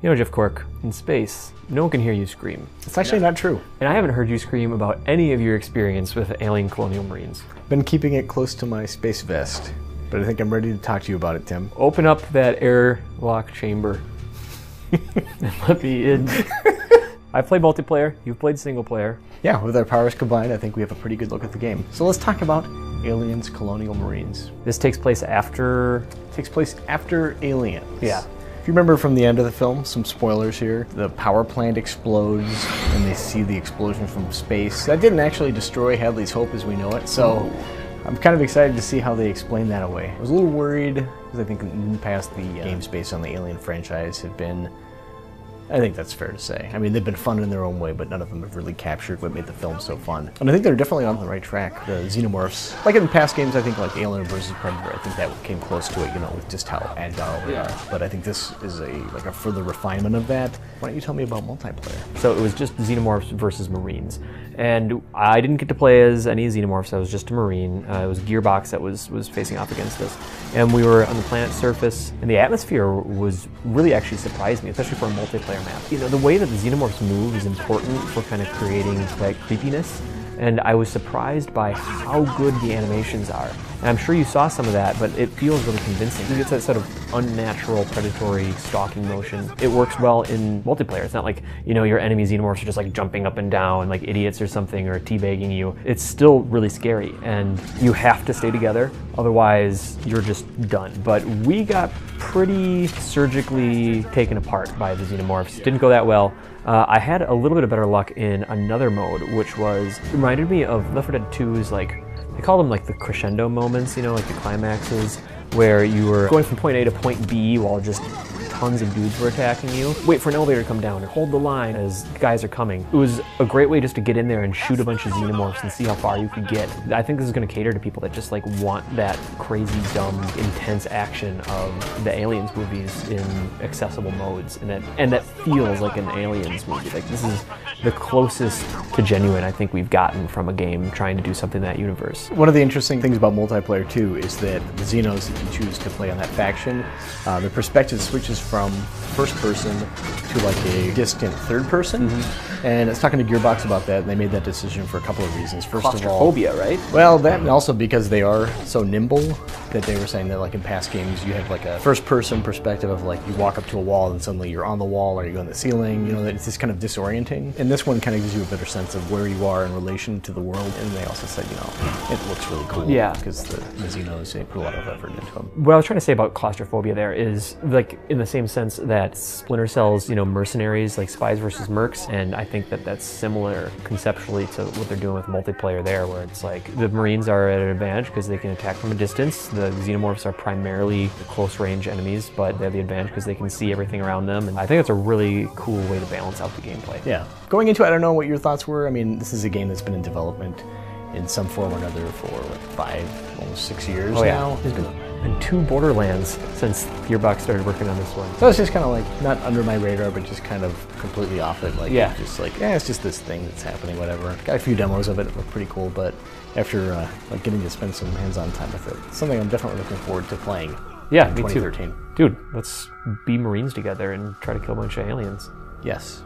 You know, Jeff Cork, in space, no one can hear you scream. It's actually not true. And I haven't heard you scream about any of your experience with alien colonial marines. Been keeping it close to my space vest, but I think I'm ready to talk to you about it, Tim. Open up that airlock chamber and let me in. I've played multiplayer, you've played single player. Yeah, with our powers combined, I think we have a pretty good look at the game. So let's talk about Aliens Colonial Marines. This takes place after... It takes place after Aliens. Yeah. If you remember from the end of the film, some spoilers here, the power plant explodes and they see the explosion from space. That didn't actually destroy Hadley's Hope as we know it, so I'm kind of excited to see how they explain that away. I was a little worried, because I think in the past the games based on the Alien franchise have been, I think that's fair to say. I mean, they've been fun in their own way, but none of them have really captured what made the film so fun. And I think they're definitely on the right track. The xenomorphs, like in past games, I think like Alien vs. Predator, I think that came close to it, you know, with just how agile they are. But I think this is like a further refinement of that. Why don't you tell me about multiplayer? So it was just xenomorphs versus marines. And I didn't get to play as any xenomorphs, I was just a marine. It was Gearbox that was facing off against us. And we were on the planet's surface, and the atmosphere was really actually surprised me, especially for a multiplayer map. You know, the way that the xenomorphs move is important for kind of creating that creepiness. And I was surprised by how good the animations are. And I'm sure you saw some of that, but it feels really convincing. You get that sort of unnatural, predatory, stalking motion. It works well in multiplayer. It's not like, you know, your enemy xenomorphs are just like jumping up and down like idiots or something, or teabagging you. It's still really scary, and you have to stay together, otherwise you're just done. But we got pretty surgically taken apart by the xenomorphs. Didn't go that well. I had a little bit of better luck in another mode, which reminded me of Left 4 Dead 2's, like, they call them like the crescendo moments, you know, like the climaxes, where you were going from point A to point B while just tons of dudes were attacking you. Wait for an elevator to come down and hold the line as guys are coming. It was a great way just to get in there and shoot a bunch of xenomorphs and see how far you could get. I think this is going to cater to people that just like want that crazy, dumb, intense action of the Aliens movies in accessible modes, and that feels like an Aliens movie. Like, this is the closest to genuine I think we've gotten from a game trying to do something in that universe. One of the interesting things about multiplayer too is that the Xenos that you choose to play on that faction, the perspective switches from first person to like a distant third person. And I was talking to Gearbox about that, and they made that decision for a couple of reasons. First of all, claustrophobia, right? Well, that, and also because they are so nimble that they were saying that like in past games you have like a first person perspective of like you walk up to a wall and suddenly you're on the wall or you go on the ceiling, you know, that it's just kind of disorienting. And this one kind of gives you a better sense of where you are in relation to the world. And they also said, you know, it looks really cool. Yeah. Because the Xenos, they put a lot of effort into them. What I was trying to say about claustrophobia there is, like, in the same sense that Splinter Cell's, you know, mercenaries, like Spies versus Mercs, and I think that that's similar conceptually to what they're doing with multiplayer there, where it's like the Marines are at an advantage because they can attack from a distance. The Xenomorphs are primarily close-range enemies, but they have the advantage because they can see everything around them, and I think that's a really cool way to balance out the gameplay. Yeah. Going into it, I don't know what your thoughts were. I mean, this is a game that's been in development in some form or another for like 5, almost 6 years now. There's been 2 Borderlands since Gearbox started working on this one. So it's just kind of like, not under my radar, but just kind of completely off it. Like, just like, it's just this thing that's happening, whatever. Got a few demos of it, it looked pretty cool, but after like getting to spend some hands-on time with it, it's something I'm definitely looking forward to playing. Yeah, in me 2013. too. Dude, let's be Marines together and try to kill a bunch of aliens. Yes.